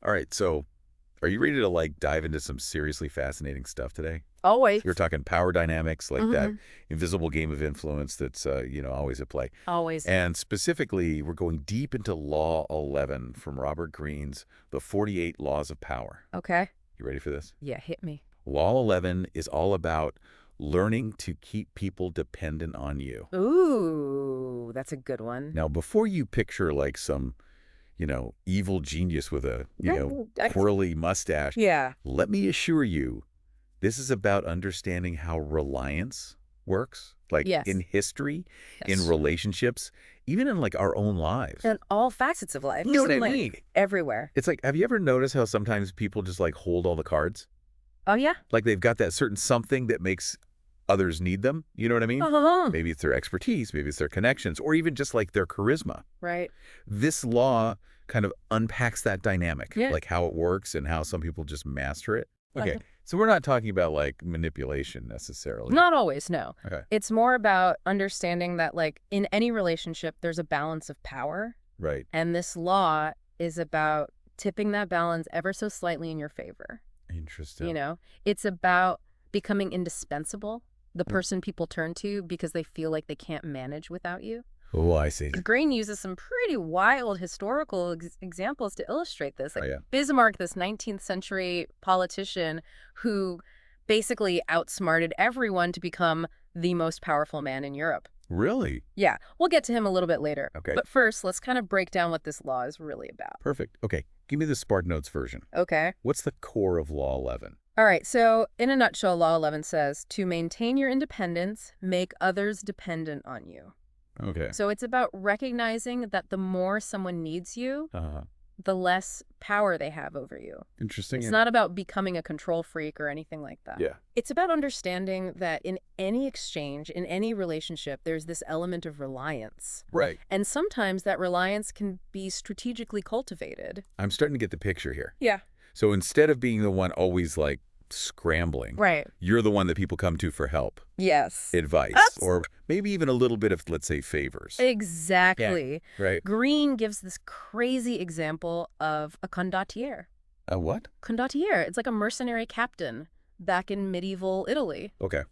All right, so are you ready to like dive into some seriously fascinating stuff today? Always. We're talking power dynamics, like that Mm-hmm. invisible game of influence that's always at play. Always. And specifically, we're going deep into Law 11 from Robert Greene's The 48 Laws of Power. Okay. You ready for this? Yeah, hit me. Law 11 is all about learning to keep people dependent on you. Ooh, that's a good one. Now, before you picture like some, evil genius with a, I- twirly mustache, Yeah. let me assure you, this is about understanding how reliance works, like Yes. in history, Yes. in relationships, even in like our own lives. In all facets of life. You know what I Like, mean? everywhere. It's like, have you ever noticed how sometimes people just like hold all the cards? Oh, yeah? Like they've got that certain something that makes others need them. You know what I mean? Uh-huh. Maybe it's their expertise, maybe it's their connections, or even just like their charisma. Right. This law kind of unpacks that dynamic, Yeah. like how it works and how some people just master it. Okay, Uh-huh. so we're not talking about like manipulation necessarily. Not always, no. Okay. It's more about understanding that, like, in any relationship, there's a balance of power. Right. And this law is about tipping that balance ever so slightly in your favor. Interesting. It's about becoming indispensable, the person people turn to because they feel like they can't manage without you. Oh, I see. Green uses some pretty wild historical examples to illustrate this. Like Oh, yeah. Bismarck, this 19th century politician who basically outsmarted everyone to become the most powerful man in Europe. Really? Yeah, we'll get to him a little bit later. Okay. But first, let's kind of break down what this law is really about. Perfect. Okay, give me the SparkNotes version. Okay. What's the core of Law 11? All right, so in a nutshell, Law 11 says, to maintain your independence, make others dependent on you. Okay. So it's about recognizing that the more someone needs you, Uh-huh. the less power they have over you. Interesting. It's not about becoming a control freak or anything like that. Yeah. It's about understanding that in any exchange, in any relationship, there's this element of reliance. Right. And sometimes that reliance can be strategically cultivated. I'm starting to get the picture here. Yeah. So instead of being the one always like scrambling, Right. you're the one that people come to for help, Yes. advice, or maybe even a little bit of, let's say, favors. Exactly. Right. Green gives this crazy example of a condottiere. A what? Condottiere, it's like a mercenary captain back in medieval Italy. Okay.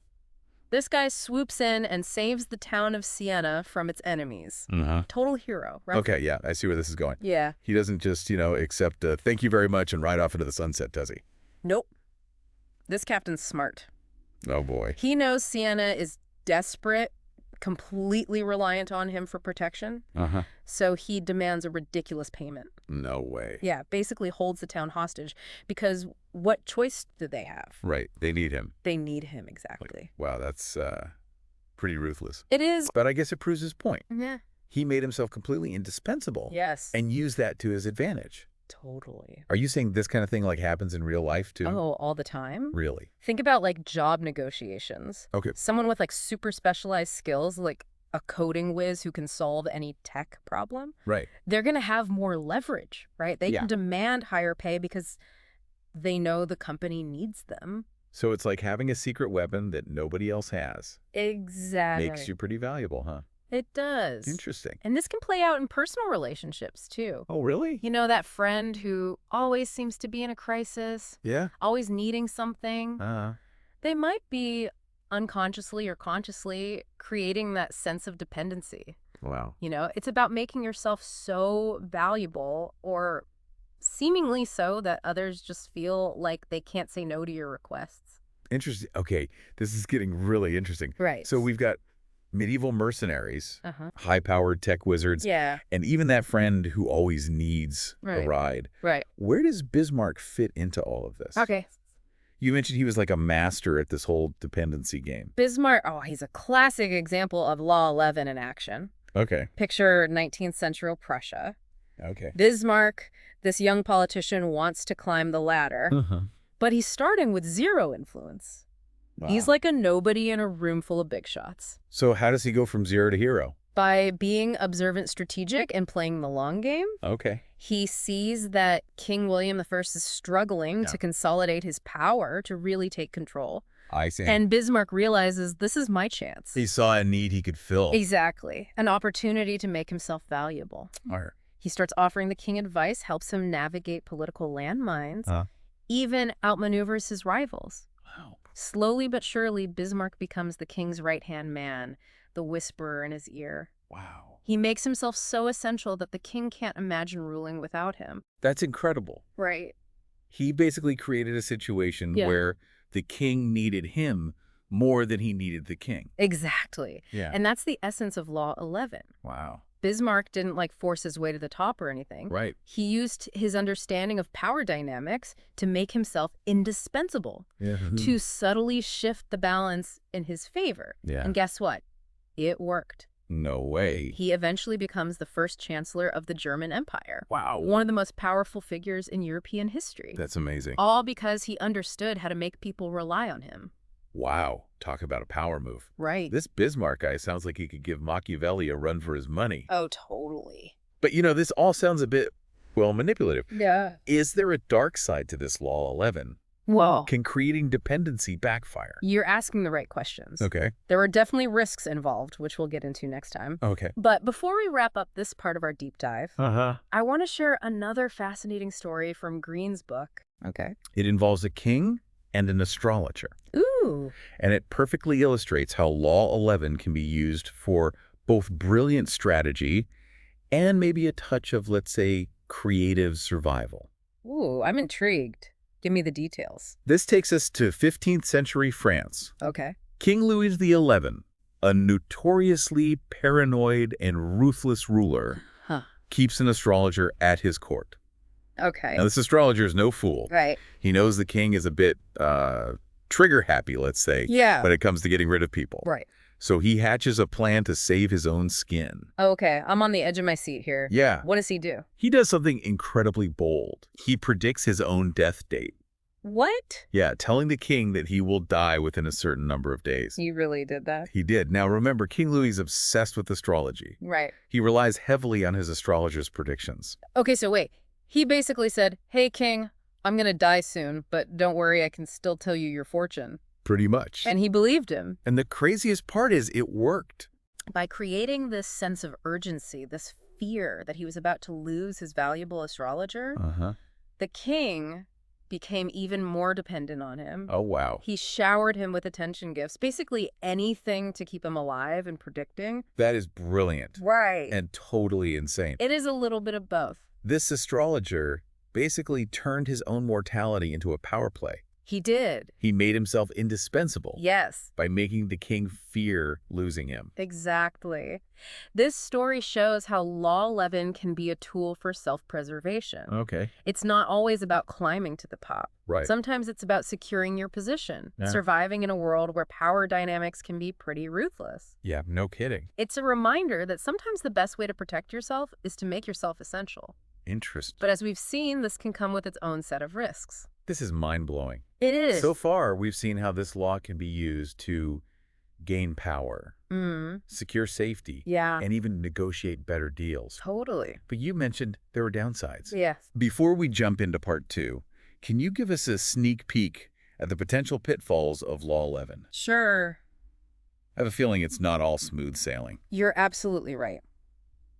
This guy swoops in and saves the town of Siena from its enemies. Uh-huh. Total hero, right? Okay, yeah, I see where this is going. Yeah. He doesn't just, accept thank you very much and ride off into the sunset, does he? Nope. This captain's smart. Oh, boy. He knows Siena is desperate, completely reliant on him for protection, Uh-huh. so he demands a ridiculous payment. No way. Yeah, basically holds the town hostage because what choice do they have? Right. They need him. They need him, exactly. Wow, that's pretty ruthless. It is. But I guess it proves his point. Yeah. He made himself completely indispensable. Yes. And used that to his advantage. Totally. Are you saying this kind of thing like happens in real life too? Oh, all the time? Really? Think about like job negotiations. Okay. Someone with like super specialized skills, like a coding whiz who can solve any tech problem, Right. they're going to have more leverage, right? They Yeah. can demand higher pay because they know the company needs them. So it's like having a secret weapon that nobody else has. Exactly. Makes you pretty valuable, huh? It does. Interesting. And this can play out in personal relationships too. Oh, really? You know, that friend who always seems to be in a crisis, Yeah. always needing something. Uh-huh. They might be unconsciously or consciously creating that sense of dependency. Wow. It's about making yourself so valuable or seemingly so that others just feel like they can't say no to your requests. Interesting. Okay, this is getting really interesting. Right. So we've got medieval mercenaries, Uh-huh. high-powered tech wizards, Yeah. and even that friend who always needs a Right. ride. Right. Where does Bismarck fit into all of this? Okay. You mentioned he was like a master at this whole dependency game. Bismarck, he's a classic example of Law 11 in action. Okay. Picture 19th century Prussia. Okay. Bismarck, this young politician, wants to climb the ladder, Uh-huh. but he's starting with zero influence. Wow. He's like a nobody in a room full of big shots. So how does he go from zero to hero? By being observant strategic and playing the long game, Okay. he sees that King William I is struggling Yeah. to consolidate his power to really take control. I see. And Bismarck realizes this is my chance. he saw a need he could fill. Exactly. An opportunity to make himself valuable. Or He starts offering the king advice, helps him navigate political landmines, Huh? even outmaneuvers his rivals. Wow. Slowly but surely, Bismarck becomes the king's right-hand man, the whisperer in his ear. Wow. He makes himself so essential that the king can't imagine ruling without him. That's incredible. Right. He basically created a situation Yeah. where the king needed him more than he needed the king. Exactly. Yeah. And that's the essence of Law 11. Wow. Bismarck didn't force his way to the top or anything. Right. He used his understanding of power dynamics to make himself indispensable, Yeah. to subtly shift the balance in his favor. Yeah. And guess what? It worked. No way. He eventually becomes the first chancellor of the German Empire. Wow. One of the most powerful figures in European history. That's amazing. All because he understood how to make people rely on him. Wow. Talk about a power move. Right. This Bismarck guy sounds like he could give Machiavelli a run for his money. Oh, totally. But, this all sounds a bit, manipulative. Yeah. Is there a dark side to this Law 11? Whoa. Can creating dependency backfire? You're asking the right questions. Okay. There are definitely risks involved, which we'll get into next time. Okay. But before we wrap up this part of our deep dive, Uh-huh. I want to share another fascinating story from Green's book. Okay. It involves a king and an astrologer. Ooh. And it perfectly illustrates how Law 11 can be used for both brilliant strategy and maybe a touch of, let's say, creative survival. Ooh, I'm intrigued. Give me the details. This takes us to 15th century France. Okay. King Louis XI, a notoriously paranoid and ruthless ruler, Huh. keeps an astrologer at his court. Okay. Now, this astrologer is no fool. Right. He knows the king is a bit trigger-happy, let's say, Yeah. when it comes to getting rid of people. Right. So he hatches a plan to save his own skin. Okay. I'm on the edge of my seat here. Yeah. What does he do? He does something incredibly bold. He predicts his own death date. What? Yeah, telling the king that he will die within a certain number of days. You really did that? He did. Now remember, King Louis is obsessed with astrology. Right. He relies heavily on his astrologer's predictions. Okay, so wait. He basically said, hey, king, I'm going to die soon, but don't worry, I can still tell you your fortune. Pretty much. And he believed him. And the craziest part is it worked. By creating this sense of urgency, this fear that he was about to lose his valuable astrologer, Uh-huh. the king became even more dependent on him. Oh, wow. He showered him with attention gifts, basically anything to keep him alive and predicting. That is brilliant. Right. And totally insane. It is a little bit of both. This astrologer basically turned his own mortality into a power play. He did. He made himself indispensable. Yes. By making the king fear losing him. Exactly. This story shows how Law 11 can be a tool for self-preservation. Okay. It's not always about climbing to the top. Right. Sometimes it's about securing your position, Yeah. surviving in a world where power dynamics can be pretty ruthless. Yeah, no kidding. It's a reminder that sometimes the best way to protect yourself is to make yourself essential. Interesting. But as we've seen, this can come with its own set of risks. This is mind-blowing. It is. So far, we've seen how this law can be used to gain power, secure safety, Yeah. and even negotiate better deals. Totally. But you mentioned there were downsides. Yes. Before we jump into part 2, can you give us a sneak peek at the potential pitfalls of Law 11? Sure. I have a feeling it's not all smooth sailing. You're absolutely right.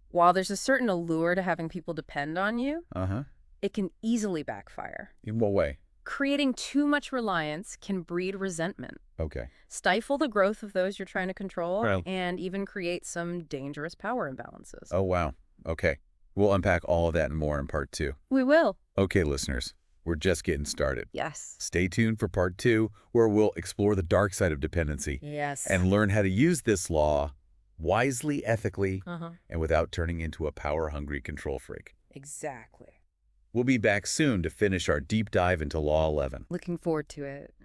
While there's a certain allure to having people depend on you, Uh-huh. it can easily backfire. In what way? Creating too much reliance can breed resentment, Okay. stifle the growth of those you're trying to control, Well- and even create some dangerous power imbalances. Oh, wow. Okay. We'll unpack all of that and more in part 2. We will. Okay, listeners, we're just getting started. Yes. Stay tuned for part 2, where we'll explore the dark side of dependency Yes. and learn how to use this law wisely, ethically, Uh-huh. and without turning into a power-hungry control freak. Exactly. We'll be back soon to finish our deep dive into Law 11. Looking forward to it.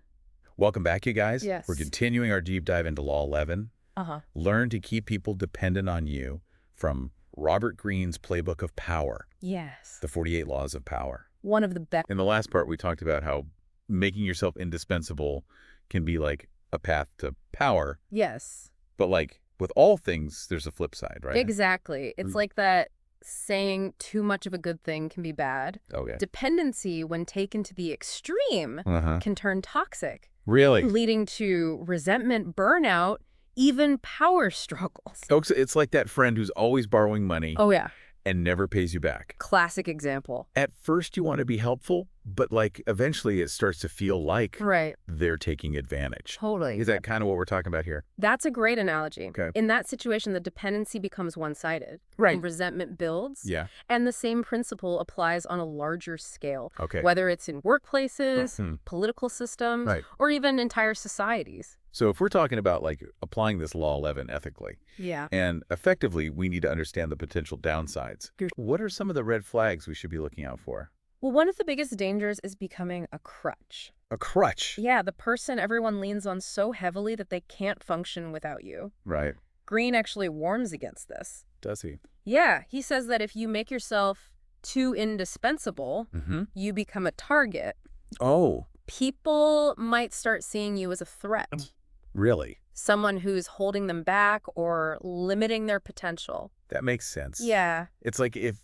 Welcome back, you guys. Yes. We're continuing our deep dive into Law 11. Uh-huh. Learn to keep people dependent on you from Robert Greene's Playbook of Power, Yes. the 48 Laws of Power. One of the best. In the last part, we talked about how making yourself indispensable can be like a path to power. Yes. But like with all things, there's a flip side, right? Exactly. It's like that saying too much of a good thing can be bad. Okay. Dependency, when taken to the extreme, Uh-huh. can turn toxic, Really? leading to resentment, burnout, even power struggles. Folks, it's like that friend who's always borrowing money, Oh, yeah. and never pays you back. Classic example. At first you want to be helpful, but like eventually it starts to feel like Right. they're taking advantage. Totally. Is that kind of what we're talking about here? That's a great analogy. Okay. In that situation, the dependency becomes one-sided. Right. And resentment builds. Yeah. And the same principle applies on a larger scale. Okay. Whether it's in workplaces, Mhm. political systems, Right. or even entire societies. So if we're talking about like applying this Law 11 ethically, Yeah. and effectively we need to understand the potential downsides, what are some of the red flags we should be looking out for? Well, one of the biggest dangers is becoming a crutch. A crutch. Yeah, the person everyone leans on so heavily that they can't function without you. Right. Green actually warns against this. Does he? Yeah, he says that if you make yourself too indispensable, Mm-hmm. you become a target. Oh, People might start seeing you as a threat, really? someone who's holding them back or limiting their potential. That makes sense. Yeah. It's like if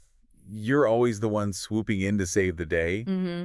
you're always the one swooping in to save the day, Mm-hmm.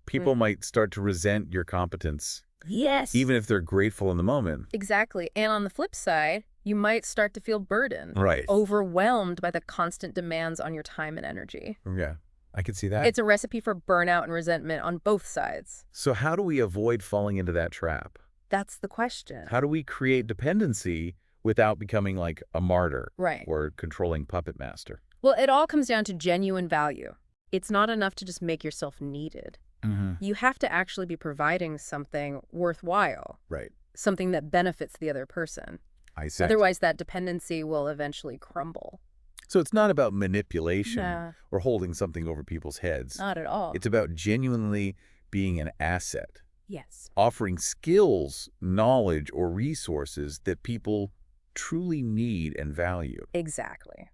people might start to resent your competence, Yes. even if they're grateful in the moment. Exactly. And on the flip side, you might start to feel burdened, Right. overwhelmed by the constant demands on your time and energy. Yeah, I can see that. It's a recipe for burnout and resentment on both sides. So how do we avoid falling into that trap? That's the question. How do we create dependency without becoming like a martyr Right. or controlling puppet master? Well, it all comes down to genuine value. It's not enough to just make yourself needed. Mm-hmm. You have to actually be providing something worthwhile, Right. something that benefits the other person. I see. Otherwise, that dependency will eventually crumble. So it's not about manipulation Nah, or holding something over people's heads. not at all. It's about genuinely being an asset, Yes. offering skills, knowledge, or resources that people truly need and value. Exactly.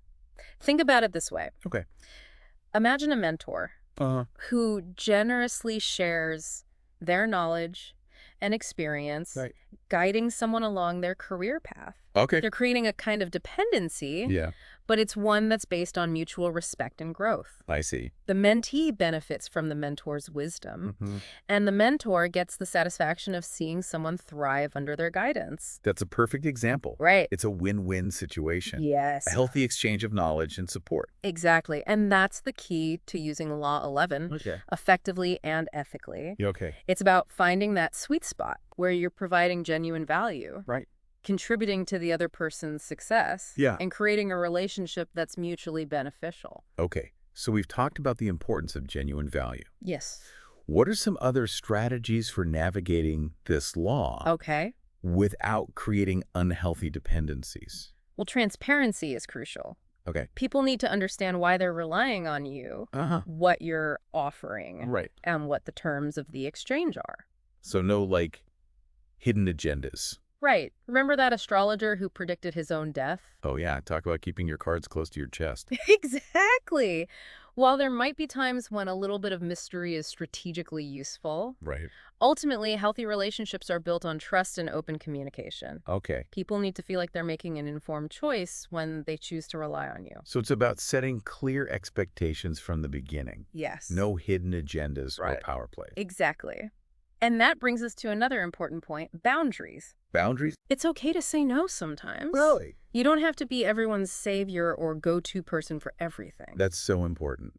Think about it this way. Okay. Imagine a mentor who generously shares their knowledge and experience, Right. guiding someone along their career path. Okay. They're creating a kind of dependency, Yeah, but it's one that's based on mutual respect and growth. I see. The mentee benefits from the mentor's wisdom, Mhm. and the mentor gets the satisfaction of seeing someone thrive under their guidance. That's a perfect example. Right. It's a win-win situation. Yes. A healthy exchange of knowledge and support. Exactly. And that's the key to using Law 11 Okay. effectively and ethically. Okay. It's about finding that sweet spot where you're providing genuine value, Right. contributing to the other person's success, Yeah. and creating a relationship that's mutually beneficial. Okay. So we've talked about the importance of genuine value. Yes. What are some other strategies for navigating this law Okay. without creating unhealthy dependencies? Well, transparency is crucial. Okay. People need to understand why they're relying on you, Uh-huh. what you're offering, Right. and what the terms of the exchange are. So no, like, hidden agendas. Right. Remember that astrologer who predicted his own death? Oh, yeah. Talk about keeping your cards close to your chest. Exactly. While there might be times when a little bit of mystery is strategically useful, Right. ultimately, healthy relationships are built on trust and open communication. Okay. People need to feel like they're making an informed choice when they choose to rely on you. So it's about setting clear expectations from the beginning. Yes. No hidden agendas or Right. power plays. Exactly. And that brings us to another important point, boundaries. Boundaries? It's okay to say no sometimes. Really? You don't have to be everyone's savior or go-to person for everything. That's so important.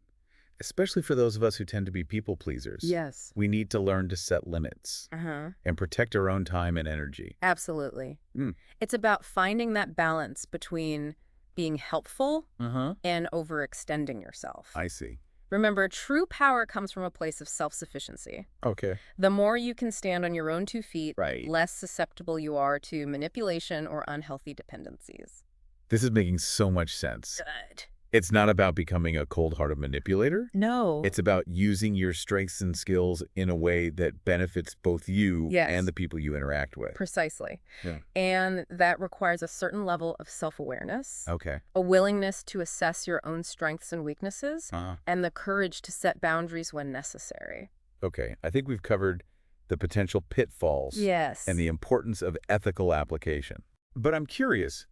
Especially for those of us who tend to be people pleasers. Yes. We need to learn to set limits Uh-huh. and protect our own time and energy. Absolutely. Mm. It's about finding that balance between being helpful Uh-huh. and overextending yourself. I see. Remember, true power comes from a place of self-sufficiency. Okay. The more you can stand on your own 2 feet, Right. less susceptible you are to manipulation or unhealthy dependencies. This is making so much sense. Good. It's not about becoming a cold-hearted manipulator. No. It's about using your strengths and skills in a way that benefits both you Yes. and the people you interact with. Precisely. Yeah. And that requires a certain level of self-awareness, Okay. a willingness to assess your own strengths and weaknesses, Uh-huh. and the courage to set boundaries when necessary. Okay. I think we've covered the potential pitfalls Yes. and the importance of ethical application. But I'm curious,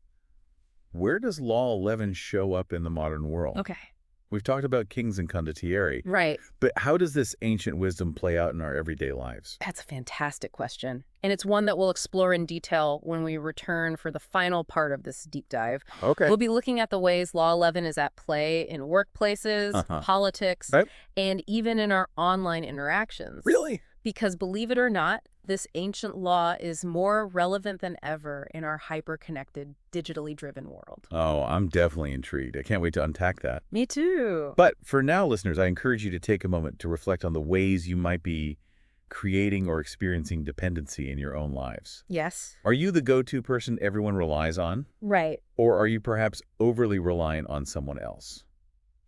where does Law 11 show up in the modern world? Okay. We've talked about kings and condottieri, Right. but how does this ancient wisdom play out in our everyday lives? That's a fantastic question. And it's one that we'll explore in detail when we return for the final part of this deep dive. Okay. We'll be looking at the ways Law 11 is at play in workplaces, politics, Right. and even in our online interactions. Really? Because believe it or not, this ancient law is more relevant than ever in our hyper-connected, digitally driven world. Oh, I'm definitely intrigued. I can't wait to unpack that. Me too. But for now, listeners, I encourage you to take a moment to reflect on the ways you might be creating or experiencing dependency in your own lives. Yes. Are you the go-to person everyone relies on? Right. Or are you perhaps overly reliant on someone else?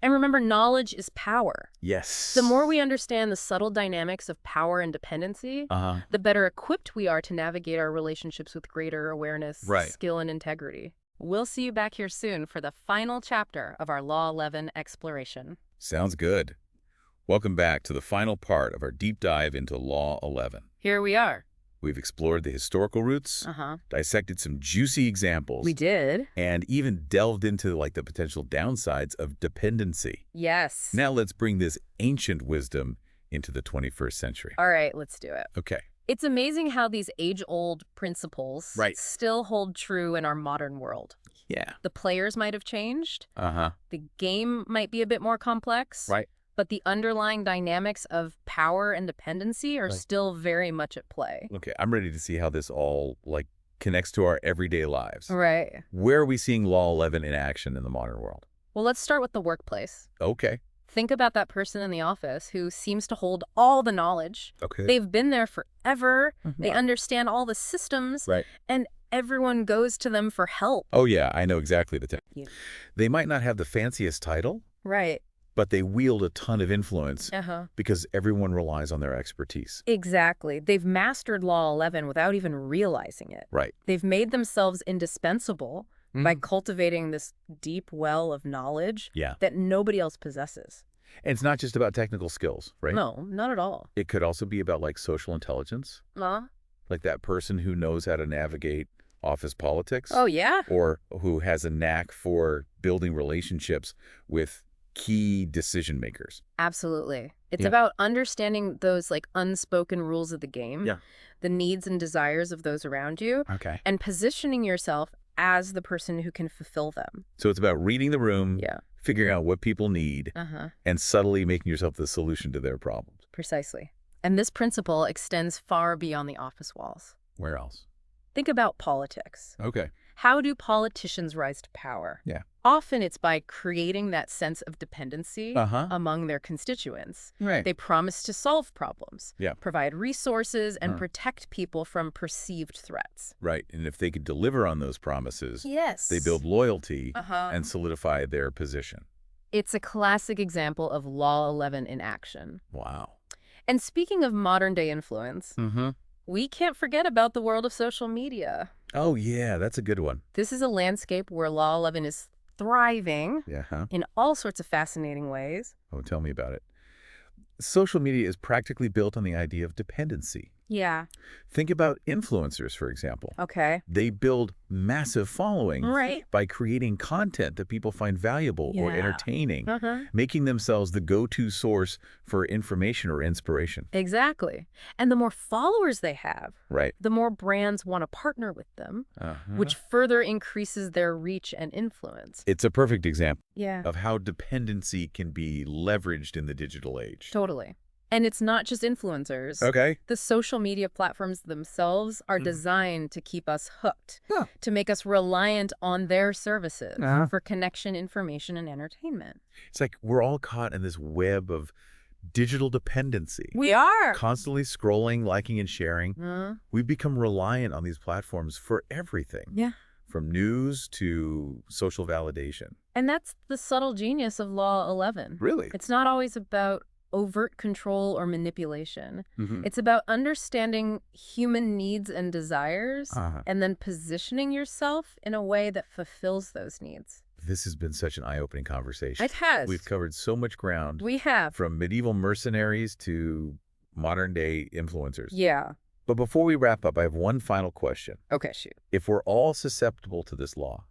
And remember, knowledge is power. Yes. The more we understand the subtle dynamics of power and dependency, the better equipped we are to navigate our relationships with greater awareness, skill, and integrity. We'll see you back here soon for the final chapter of our Law 11 exploration. Sounds good. Welcome back to the final part of our deep dive into Law 11. Here we are. We've explored the historical roots, dissected some juicy examples. We did. And even delved into the potential downsides of dependency. Yes. Now let's bring this ancient wisdom into the 21st century. All right, let's do it. Okay. It's amazing how these age-old principles still hold true in our modern world. Yeah. The players might have changed. The game might be a bit more complex. Right. But the underlying dynamics of power and dependency are still very much at play. Okay, I'm ready to see how this all connects to our everyday lives. Right. Where are we seeing Law 11 in action in the modern world? Well, let's start with the workplace. Okay. Think about that person in the office who seems to hold all the knowledge. Okay. They've been there forever. They understand all the systems. Right. And everyone goes to them for help. Oh, yeah, I know exactly the type. Yeah. They might not have the fanciest title, Right. but they wield a ton of influence because everyone relies on their expertise. Exactly. They've mastered Law 11 without even realizing it. Right. They've made themselves indispensable by cultivating this deep well of knowledge that nobody else possesses. And it's not just about technical skills, right? No, not at all. It could also be about social intelligence. Like that person who knows how to navigate office politics. Oh, yeah? Or who has a knack for building relationships with key decision makers. Absolutely. It's about understanding those unspoken rules of the game, the needs and desires of those around you, and positioning yourself as the person who can fulfill them. So it's about reading the room, figuring out what people need, and subtly making yourself the solution to their problems. Precisely. And this principle extends far beyond the office walls. Where else? Think about politics. Okay. How do politicians rise to power? Yeah. Often it's by creating that sense of dependency among their constituents. Right. They promise to solve problems, provide resources, and protect people from perceived threats. Right. And if they could deliver on those promises, they build loyalty and solidify their position. It's a classic example of Law 11 in action. Wow. And speaking of modern-day influence, we can't forget about the world of social media. Oh, yeah, that's a good one. This is a landscape where Law 11 is thriving in all sorts of fascinating ways. Oh, tell me about it. Social media is practically built on the idea of dependency. Yeah. Think about influencers, for example. Okay. They build massive followings Right. by creating content that people find valuable or Yeah. entertaining, making themselves the go-to source for information or inspiration. Exactly. And the more followers they have, Right. the more brands want to partner with them, which further increases their reach and influence. It's a perfect example Yeah. of how dependency can be leveraged in the digital age. Totally. And it's not just influencers. Okay. The social media platforms themselves are designed to keep us hooked, to make us reliant on their services for connection, information, and entertainment. It's like we're all caught in this web of digital dependency. We are. Constantly scrolling, liking, and sharing. We've become reliant on these platforms for everything. Yeah. From news to social validation. And that's the subtle genius of Law 11. Really? It's not always about overt control or manipulation. It's about understanding human needs and desires and then positioning yourself in a way that fulfills those needs. This has been such an eye-opening conversation. It has. We've covered so much ground. We have. From medieval mercenaries to modern-day influencers. Yeah. But before we wrap up, I have one final question. Okay, shoot. If we're all susceptible to this law,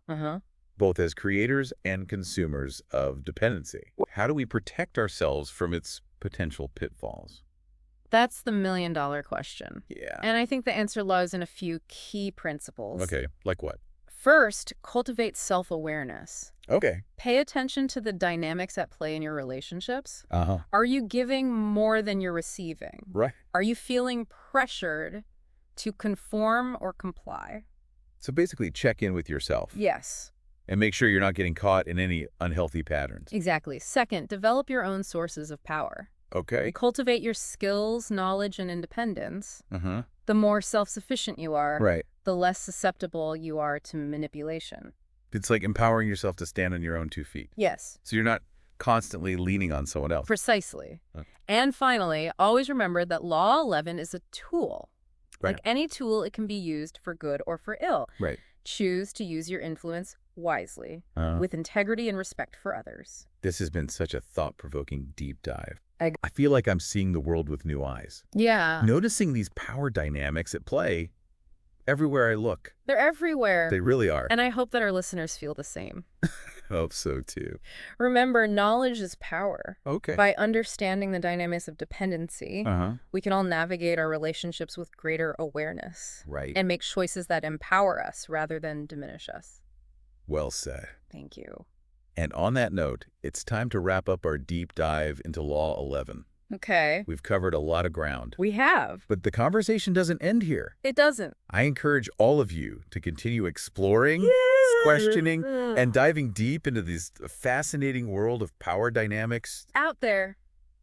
both as creators and consumers of dependency. How do we protect ourselves from its potential pitfalls? That's the million-dollar question. Yeah. And I think the answer lies in a few key principles. Okay, like what? First, cultivate self-awareness. Okay. Pay attention to the dynamics at play in your relationships. Uh-huh. Are you giving more than you're receiving? Right. Are you feeling pressured to conform or comply? So basically check in with yourself. Yes. And make sure you're not getting caught in any unhealthy patterns. Exactly. Second, develop your own sources of power. Okay. Cultivate your skills, knowledge, and independence. Uh-huh. The more self-sufficient you are, Right. the less susceptible you are to manipulation. It's like empowering yourself to stand on your own 2 feet. Yes. So you're not constantly leaning on someone else. Precisely. Okay. And finally, always remember that Law 11 is a tool. Right. Like any tool, it can be used for good or for ill. Right. Choose to use your influence wisely, with integrity and respect for others. This has been such a thought-provoking deep dive. I feel like I'm seeing the world with new eyes. Yeah. Noticing these power dynamics at play everywhere I look. They're everywhere. They really are. And I hope that our listeners feel the same. Hope so, too. Remember, knowledge is power. Okay. By understanding the dynamics of dependency, we can all navigate our relationships with greater awareness. Right. And make choices that empower us rather than diminish us. Well said. Thank you. And on that note, it's time to wrap up our deep dive into Law 11. Okay. We've covered a lot of ground. We have. But the conversation doesn't end here. It doesn't. I encourage all of you to continue exploring, questioning, and diving deep into this fascinating world of power dynamics. Out there.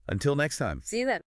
Until next time. See you then.